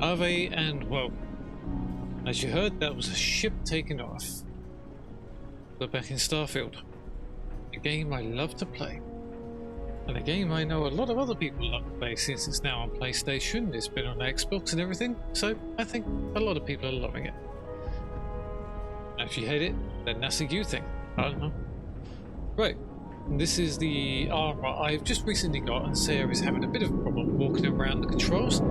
Ave and well, as you heard, that was a ship taking off. We're back in Starfield, a game I love to play, and a game I know a lot of other people love to play since it's now on PlayStation. It's been on Xbox and everything, so I think a lot of people are loving it. And if you hate it, then that's a you thing. I don't know. Right, this is the armor I've just recently got, and Sarah is having a bit of a problem walking around the controls.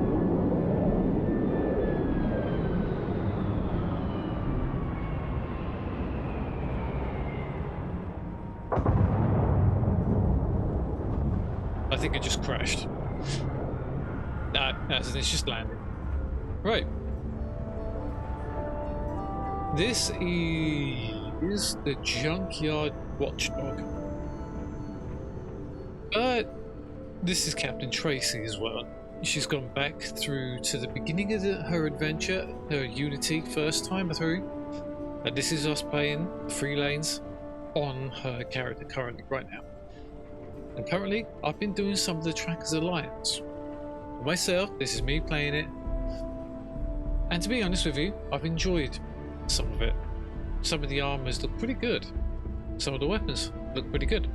I think it just crashed. Nah, it's just landed. Right. This is the Junkyard Watchdog. But this is Captain Tracy as well. She's gone back through to the beginning of her adventure, her Unity first time through. And this is us playing 3 lanes on her character currently right now. And currently, I've been doing some of the Trackers Alliance. For myself, this is me playing it. And to be honest with you, I've enjoyed some of it. Some of the armors look pretty good. Some of the weapons look pretty good.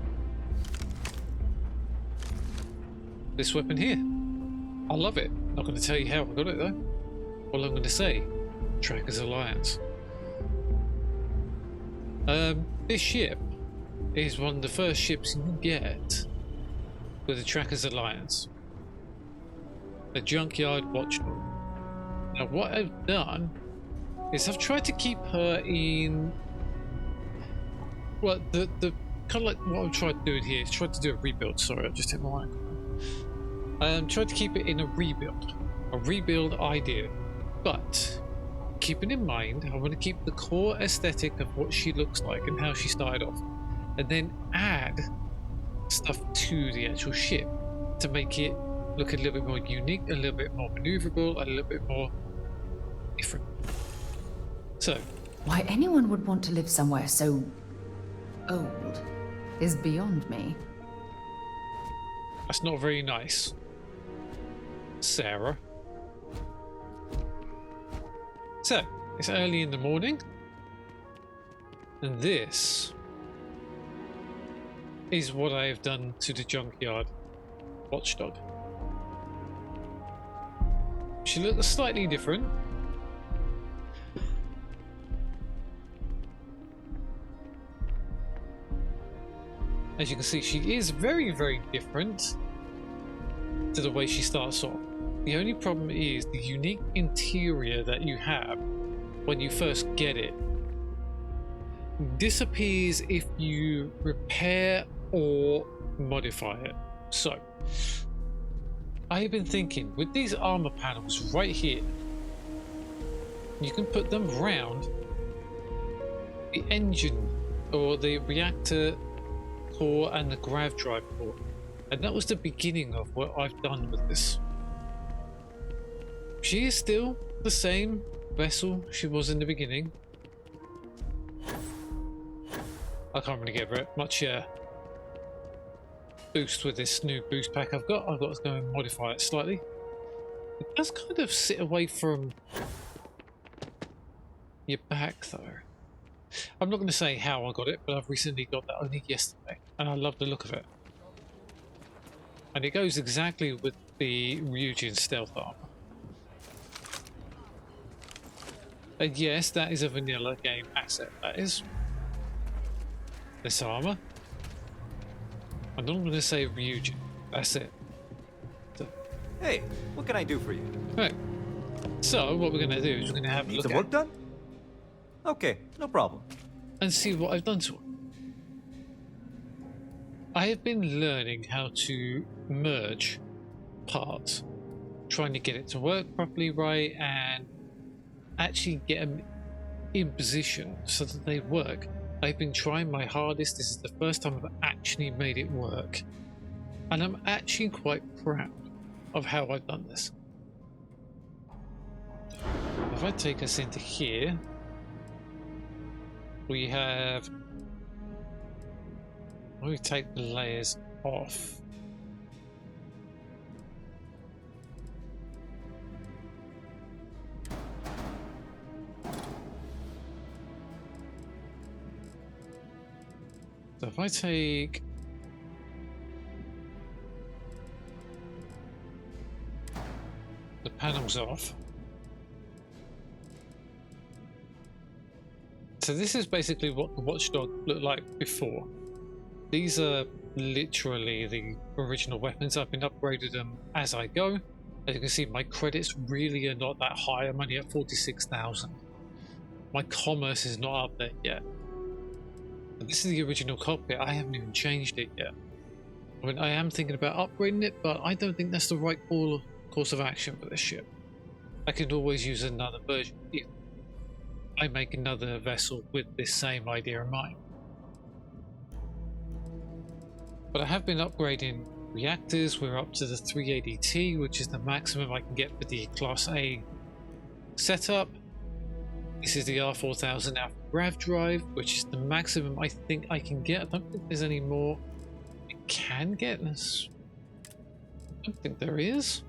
This weapon here, I love it. Not going to tell you how I got it though. All I'm going to say, Trackers Alliance. This ship is one of the first ships you get with the Trackers Alliance, the Junkyard Watchdog. Now what I've done is I've tried to keep her in, well, the kind of like what I'm trying to do here is try to do a rebuild. Sorry, I just hit my mic. Tried to keep it in a rebuild idea, but keeping in mind I want to keep the core aesthetic of what she looks like and how she started off, and then add stuff to the actual ship to make it look a little bit more unique, a little bit more maneuverable, a little bit more different. So, why anyone would want to live somewhere so old is beyond me. that's not very nice, Sarah. So, it's early in the morning, and this is what I have done to the Junkyard Watchdog. She looks slightly different. As you can see, she is very, very different to the way she starts off. The only problem is the unique interior that you have when you first get it disappears if you repair or modify it. So I have been thinking, with these armor panels right here, you can put them round the engine or the reactor core and the grav drive core, and that was the beginning of what I've done with this. She is still the same vessel she was in the beginning. I can't really give her much boost with this new boost pack I've got. I've got to go and modify it slightly. It does kind of sit away from your back though. I'm not going to say how I got it, but I've recently got that only yesterday, and I love the look of it. And it goes exactly with the Ryujin stealth armor. And yes, that is a vanilla game asset, that is. This armor. I'm not going to say Ryujin, that's it. So, hey, what can I do for you? right. So what we're going to do is we're going to have a Need look some at work done? Okay, no problem. and see what I've done to it. I have been learning how to merge parts, trying to get it to work properly right and actually get them in position so that they work. I've been trying my hardest. This is the first time I've actually made it work, and I'm actually quite proud of how I've done this. If I take us into here, we have, we take the layers off. So if I take the panels off. So this is basically what the Watchdog looked like before. These are literally the original weapons. I've been upgrading them as I go. As you can see, my credits really are not that high. I'm only at 46,000. My commerce is not up there yet. And this is the original cockpit. I haven't even changed it yet. I mean, I am thinking about upgrading it, but I don't think that's the right course of action for this ship. I could always use another version. I make another vessel with this same idea in mind. But I have been upgrading reactors. We're up to the 380T, which is the maximum I can get for the Class A setup. This is the R4000 Alpha Grav drive, which is the maximum I think I can get. I don't think there's any more I can get. I don't think there is.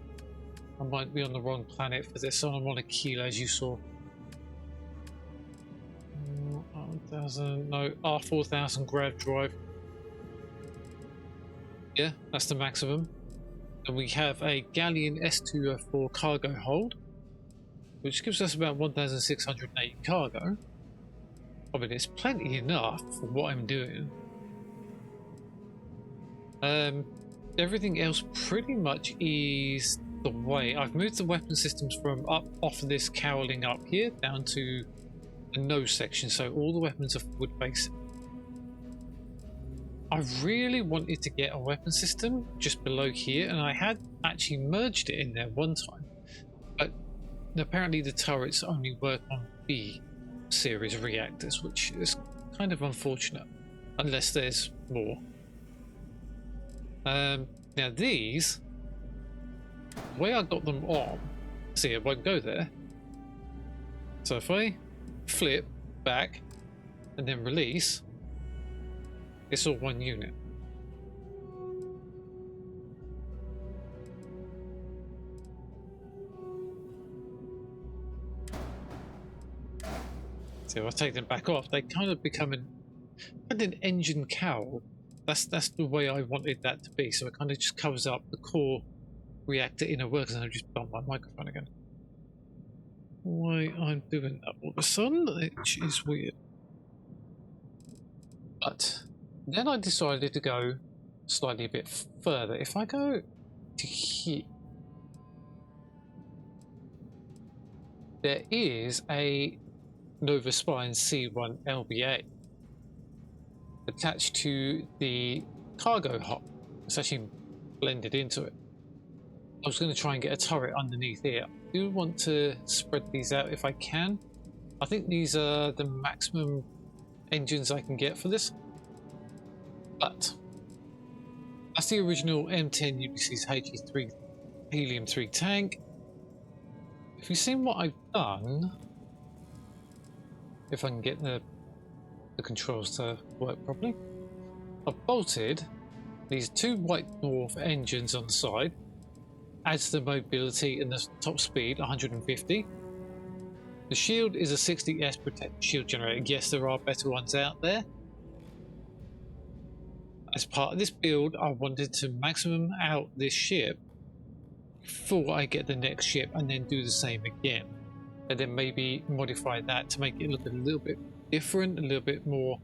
I might be on the wrong planet for this one. I'm on a kilo, as you saw. No, R4000 Grav drive. Yeah, that's the maximum. And we have a Galleon S204 cargo hold, which gives us about 1,680 cargo. I mean, it's plenty enough for what I'm doing. Everything else pretty much is the way. I've moved the weapon systems from off of this cowling up here down to the nose section, so all the weapons are forward facing. I really wanted to get a weapon system just below here, and I had actually merged it in there one time, but apparently the turrets only work on B series reactors, which is kind of unfortunate unless there's more. Now these, the way I got them on, see, it won't go there. So if I flip back and then release, it's all one unit. So if I take them back off, they kind of become an engine cowl. That's the way I wanted that to be. So it kind of just covers up the core reactor inner workings. And I've just bumped my microphone again. Why I'm doing that all of a sudden, which is weird. But then I decided to go slightly a bit further. If I go to here, there is a Nova Spine C1 LBA attached to the cargo hop. It's actually blended into it. I was going to try and get a turret underneath here. I do want to spread these out if I can. I think these are the maximum engines I can get for this. But that's the original M10 UBC's HE3 helium-3 tank. If you've seen what I've done, if I can get the controls to work properly, I've bolted these two white dwarf engines on the side, adds the mobility and the top speed 150. The shield is a 60S protect shield generator. Yes, there are better ones out there. As part of this build, I wanted to maximum out this ship before I get the next ship, and then do the same again, and then maybe modify that to make it look a little bit different, a little bit more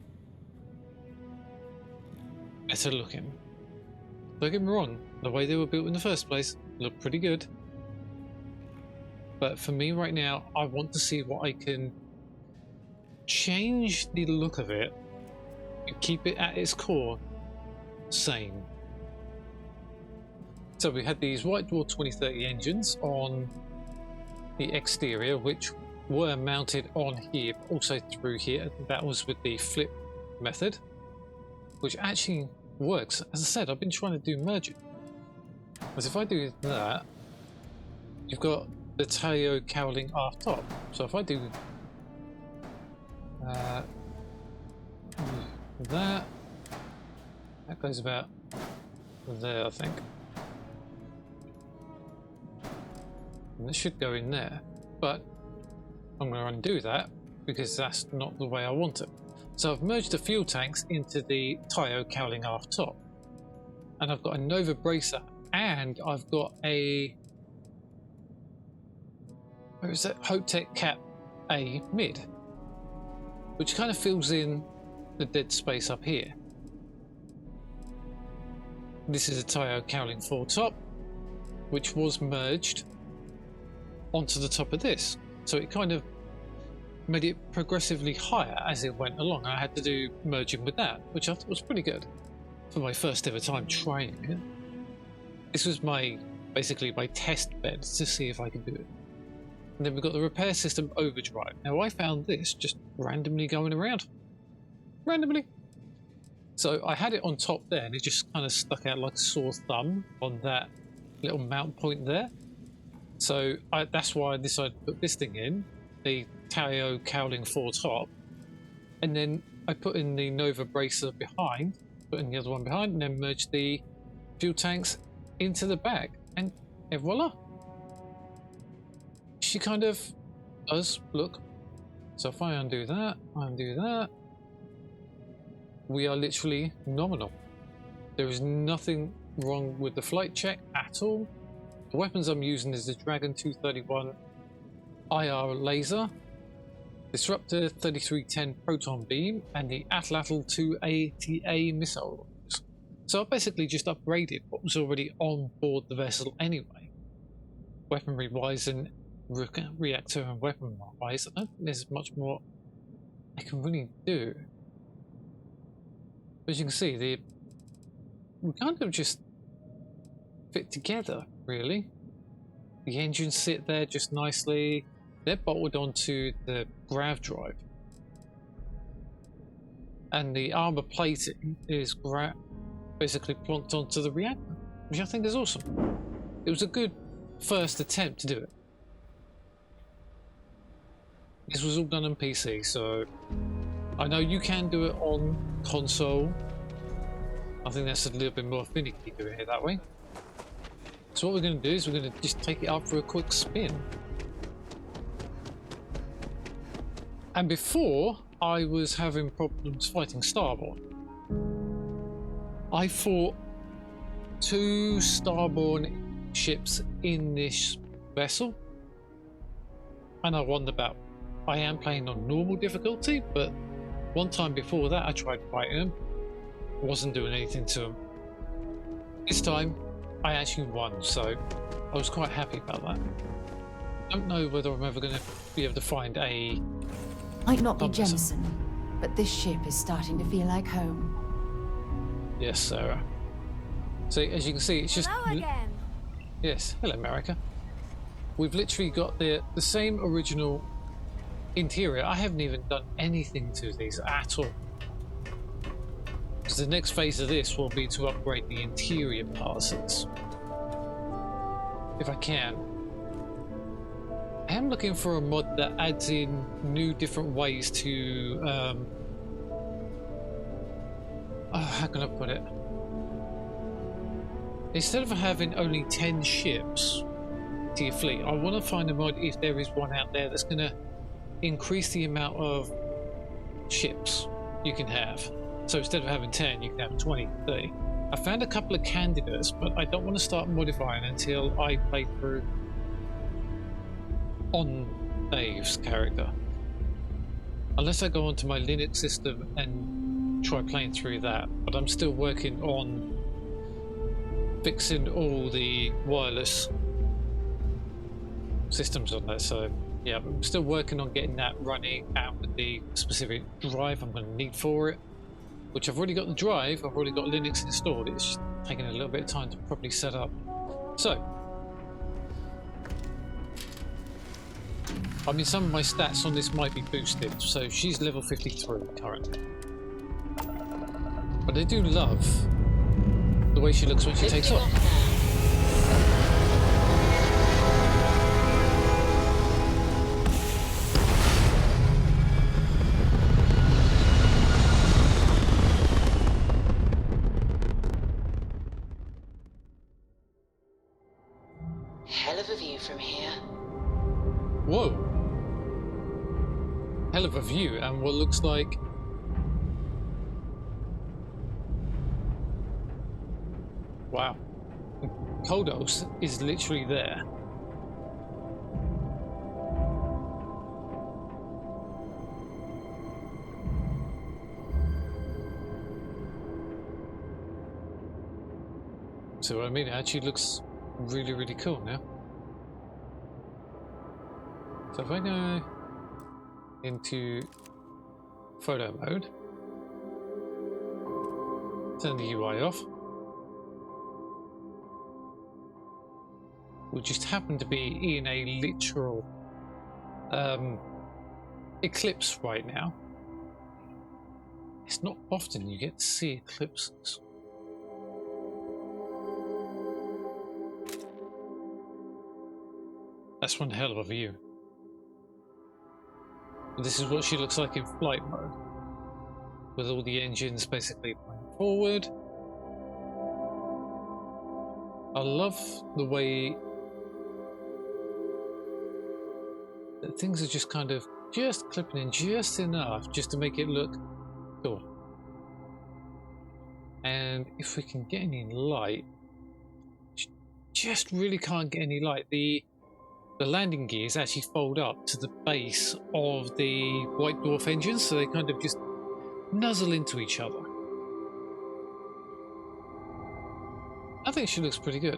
better looking. Don't get me wrong, the way they were built in the first place looked pretty good, but for me right now, I want to see what I can change the look of it and keep it at its core same. So we had these White Dwarf 2030 engines on the exterior, which were mounted on here, but also through here. That was with the flip method, which actually works. As I said, I've been trying to do merging. Because if I do that, you've got the tail cowling aft top. So if I do that goes about there, I think. And this should go in there, but I'm going to undo that because that's not the way I want it. So I've merged the fuel tanks into the Tayo cowling aft top. And I've got a Nova bracer, and I've got a, where is that, Hotech Cap A mid, which kind of fills in the dead space up here. This is a Tayo cowling foretop, which was merged onto the top of this. So it kind of made it progressively higher as it went along. I had to do merging with that, which I thought was pretty good for my first ever time trying it. This was basically my test bed to see if I could do it. And then we've got the repair system overdrive. Now I found this just randomly going around. Randomly. So I had it on top there and it just kind of stuck out like a sore thumb on that little mount point there. So that's why I decided to put this thing in, the Tayo cowling foretop, and then I put in the Nova bracer behind, put in the other one behind, and then merged the fuel tanks into the back, and voila! She kind of does look. So if I undo that, we are literally nominal. There is nothing wrong with the flight check at all. The weapons I'm using is the Dragon 231 IR laser, Disruptor 3310 proton beam, and the Atlatl 280A missile. So I basically just upgraded what was already on board the vessel anyway, weaponry wise and reactor and weapon wise. I don't think there's much more I can really do. As you can see, we kind of just fit together, really. The engines sit there just nicely. They're bolted onto the grav drive, and the armor plating is basically plonked onto the reactor, which I think is awesome. It was a good first attempt to do it. This was all done on PC, so I know you can do it on console. I think that's a little bit more finicky doing it that way. So what we're going to do is we're going to just take it up for a quick spin. And before, I was having problems fighting Starborn. I fought 2 Starborn ships in this vessel, and I won the battle. I am playing on normal difficulty, but one time before that I tried fighting them. Wasn't doing anything to them. This time I actually won, so I was quite happy about that. I don't know whether I'm ever going to be able to find a... Might not be Jemison, but this ship is starting to feel like home. Yes, Sarah. So as you can see, it's just... Hello again. Yes, hello America. We've literally got the same original interior. I haven't even done anything to these at all. So the next phase of this will be to upgrade the interior parts of this, if I can. I am looking for a mod that adds in new different ways to how can I put it? Instead of having only 10 ships to your fleet, I want to find a mod, if there is one out there, that's going to increase the amount of ships you can have. So instead of having 10, you can have 20, 30. I found a couple of candidates, but I don't want to start modifying until I play through on Dave's character. Unless I go onto my Linux system and try playing through that. But I'm still working on fixing all the wireless systems on there. So yeah, I'm still working on getting that running out with the specific drive I'm going to need for it. Which I've already got the drive, I've already got Linux installed, it's just taking a little bit of time to properly set up. So, I mean, some of my stats on this might be boosted, so she's level 53 currently. But I do love the way she looks when she takes off. Hell of a view from here. Whoa! Hell of a view, and what looks like Wow. Kodos is literally there. So I mean, it actually looks really, really cool now. So if I go into photo mode, turn the UI off, we'll just happen to be in a literal eclipse right now. It's not often you get to see eclipses. That's one hell of a view. This is what she looks like in flight mode, with all the engines basically going forward. I love the way that things are just kind of just clipping in just enough just to make it look cool. And if we can get any light, just really can't get any light. The landing gears actually fold up to the base of the White Dwarf engines, so they kind of just nuzzle into each other. I think she looks pretty good.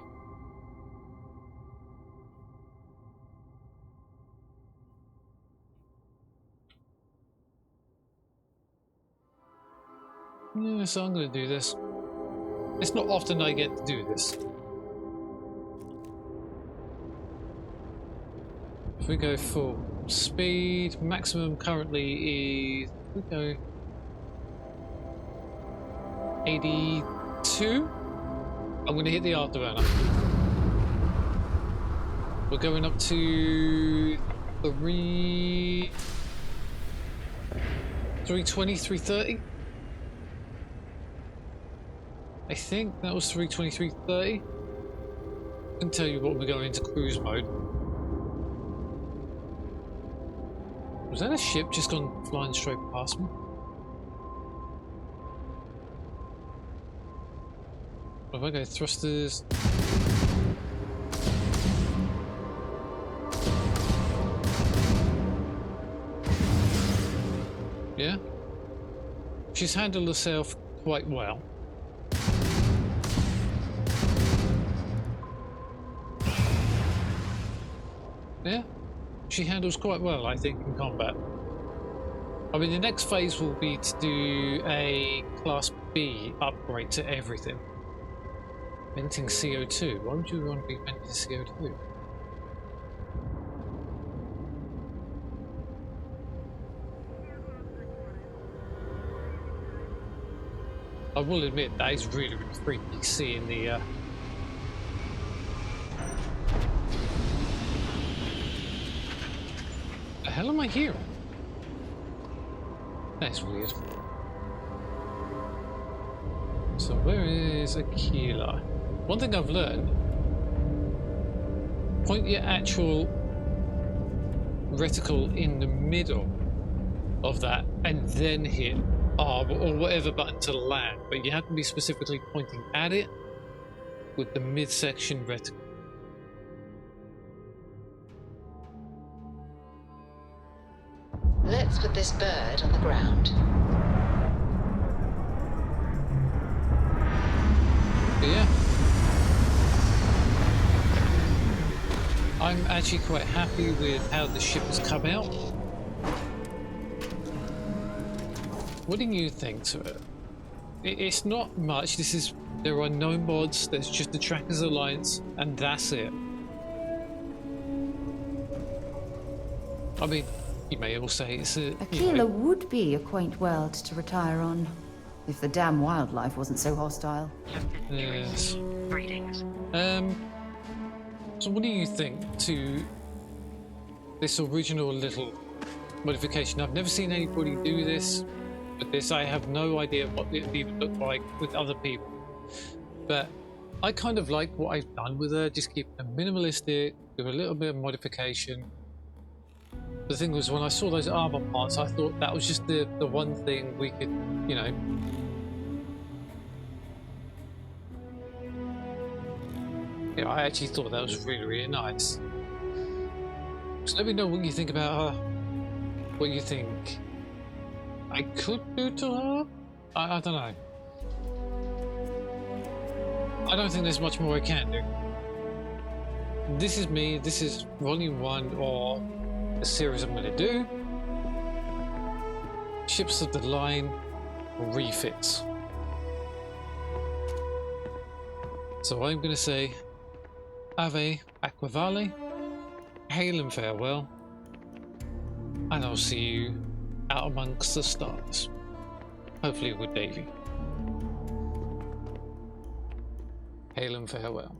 Yeah, so I'm going to do this. It's not often I get to do this. If we go full speed, maximum currently is, we go 82. I'm going to hit the afterburner. We're going up to 320, 330. I think that was 320, 330. I can tell you what we're going into cruise mode. Was that a ship just gone flying straight past me? What if I go thrusters? Yeah? She's handled herself quite well. Yeah? She handles quite well, I think, in combat. I mean, the next phase will be to do a Class B upgrade to everything. Venting CO2. Why would you want to be venting CO2? I will admit, that is really, really freaky seeing the the hell am I hearing? That's weird. So where is Aquila? One thing I've learned: point your actual reticle in the middle of that and then hit R or whatever button to land, but you have to be specifically pointing at it with the midsection reticle. Let's put this bird on the ground. But yeah, I'm actually quite happy with how the ship has come out. What do you think to it? It's not much. There are no mods. There's just the Trackers Alliance, and that's it. I mean, you may all say it's a... Aquila would be a quaint world to retire on, if the damn wildlife wasn't so hostile. Yes. So what do you think to this original little modification? I've never seen anybody do this, but this I have no idea what it would look like with other people. But I kind of like what I've done with her, just keep it minimalistic, do a little bit of modification. The thing was, when I saw those armor parts, I thought that was just the one thing we could, you know, Yeah, I actually thought that was really, really nice. So let me know what you think about her. What you think I could do to her? I don't know. I don't think there's much more I can do. This is me. This is volume 1 or a series I'm going to do. Ships of the Line refits. So I'm going to say Ave Aquavale, hail and farewell, and I'll see you out amongst the stars. Hopefully with Davy. Hail and farewell.